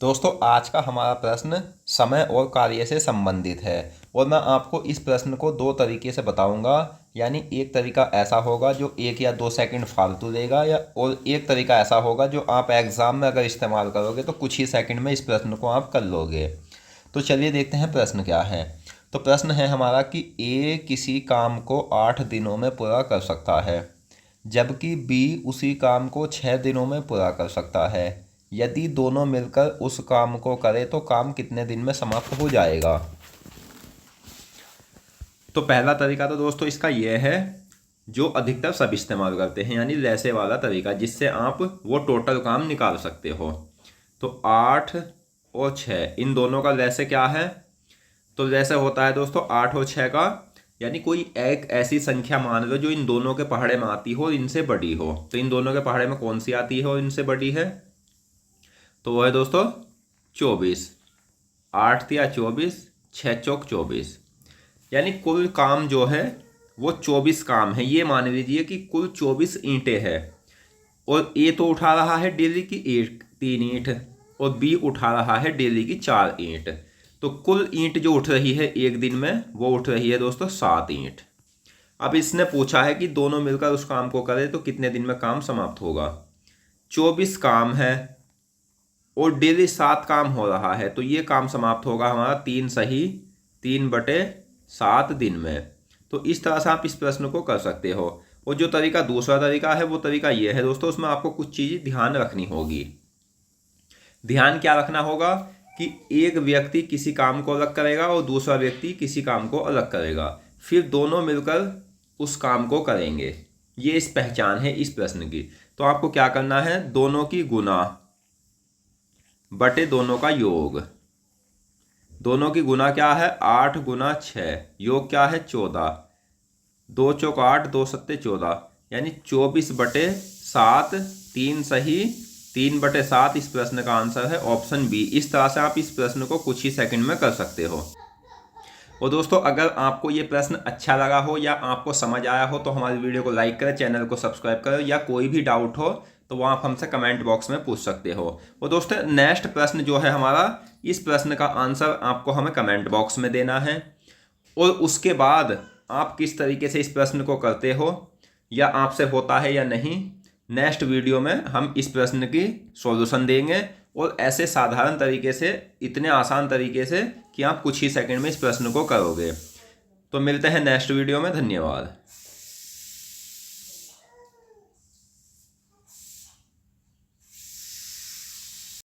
दोस्तों आज का हमारा प्रश्न समय और कार्य से संबंधित है और मैं आपको इस प्रश्न को दो तरीके से बताऊंगा। यानी एक तरीका ऐसा होगा जो 1 या 2 सेकंड फालतू देगा और एक तरीका ऐसा होगा जो आप एग्ज़ाम में अगर इस्तेमाल करोगे तो कुछ ही सेकंड में इस प्रश्न को आप कर लोगे। तो चलिए देखते हैं प्रश्न क्या है। तो प्रश्न है हमारा कि ए किसी काम को 8 दिनों में पूरा कर सकता है, जबकि बी उसी काम को 6 दिनों में पूरा कर सकता है। यदि दोनों मिलकर उस काम को करें तो काम कितने दिन में समाप्त हो जाएगा। तो पहला तरीका तो दोस्तों इसका यह है जो अधिकतर सब इस्तेमाल करते हैं, यानी लैसे वाला तरीका, जिससे आप वो टोटल काम निकाल सकते हो। तो 8 और 6 इन दोनों का लैसे क्या है। तो लैसे होता है दोस्तों 8 और 6 का, यानी कोई एक ऐसी संख्या मान लो जो इन दोनों के पहाड़े में आती हो और इनसे बड़ी हो। तो इन दोनों के पहाड़े में कौन सी आती है और इनसे बड़ी है, तो वो है दोस्तों 24। 8 या 24, 6 चौक 24, यानी कुल काम जो है वो 24 काम है। ये मान लीजिए कि कुल 24 ईंटें हैं और ए तो उठा रहा है डेली की 3 ईंट और बी उठा रहा है डेली की 4 ईंट। तो कुल ईंट जो उठ रही है एक दिन में वो उठ रही है दोस्तों 7 ईंट। अब इसने पूछा है कि दोनों मिलकर उस काम को करें तो कितने दिन में काम समाप्त होगा। 24 काम है और डेली 7 काम हो रहा है, तो ये काम समाप्त होगा हमारा 3 दिन में। तो इस तरह से आप इस प्रश्न को कर सकते हो। और जो तरीका दूसरा तरीका है वो तरीका ये है दोस्तों, उसमें आपको कुछ चीज़ें ध्यान रखनी होगी। ध्यान क्या रखना होगा कि एक व्यक्ति किसी काम को अलग करेगा और दूसरा व्यक्ति किसी काम को अलग करेगा, फिर दोनों मिलकर उस काम को करेंगे। ये इस पहचान है इस प्रश्न की। तो आपको क्या करना है, दोनों की गुना बटे दोनों का योग। दोनों की गुना क्या है 8 गुना 6, योग क्या है 14। 2 चौक 8, 2 सत्ते 14, यानी 24/7। 3 सही, 3/7 इस प्रश्न का आंसर है ऑप्शन बी। इस तरह से आप इस प्रश्न को कुछ ही सेकंड में कर सकते हो। और दोस्तों अगर आपको ये प्रश्न अच्छा लगा हो या आपको समझ आया हो तो हमारी वीडियो को लाइक करें, चैनल को सब्सक्राइब करें, या कोई भी डाउट हो तो वो आप हमसे कमेंट बॉक्स में पूछ सकते हो। और दोस्तों नेक्स्ट प्रश्न जो है हमारा, इस प्रश्न का आंसर आपको हमें कमेंट बॉक्स में देना है। और उसके बाद आप किस तरीके से इस प्रश्न को करते हो या आपसे होता है या नहीं, नेक्स्ट वीडियो में हम इस प्रश्न की सॉल्यूशन देंगे और ऐसे साधारण तरीके से, इतने आसान तरीके से कि आप कुछ ही सेकंड में इस प्रश्न को करोगे। तो मिलते हैं नेक्स्ट वीडियो में। धन्यवाद।